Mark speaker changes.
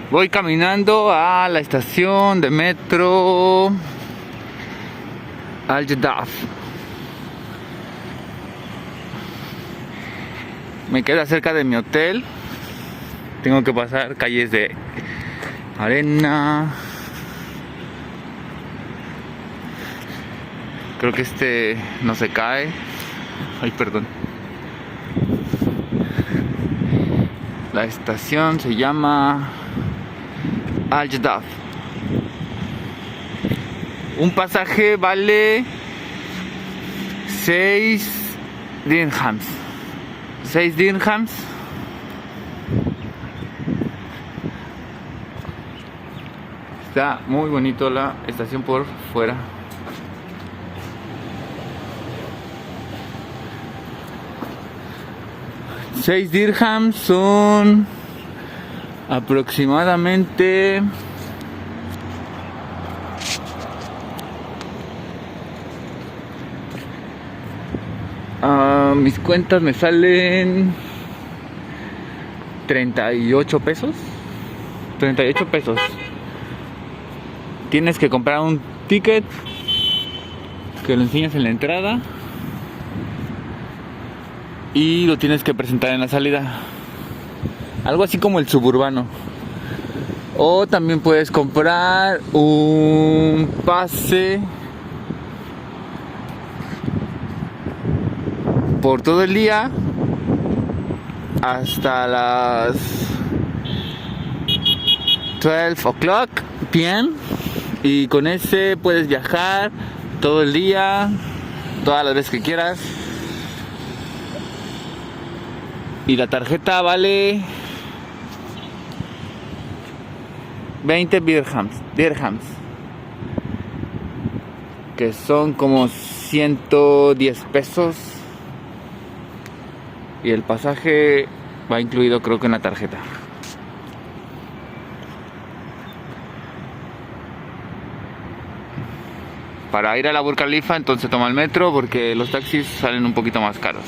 Speaker 1: Voy caminando a la estación de metro Al Jeddah. Me queda cerca de mi hotel. Tengo que pasar calles de arena. Creo que este no se cae. Ay, perdón. La estación se llama Al Jeddah. Un pasaje vale 6 dirhams. 6 dirhams. Está muy bonito la estación por fuera. $6 dirhams son aproximadamente mis cuentas me salen 38 pesos. 38 pesos. Tienes que comprar un ticket que lo enseñas en la entrada y lo tienes que presentar en la salida. Algo así como el suburbano. O también puedes comprar un pase por todo el día hasta las 12 o'clock p.m. y con ese puedes viajar todo el día, todas las veces que quieras. Y la tarjeta vale 20 dirhams, que son como 110 pesos. Y el pasaje va incluido, creo que en la tarjeta. Para ir a la Burj Khalifa entonces toma el metro porque los taxis salen un poquito más caros.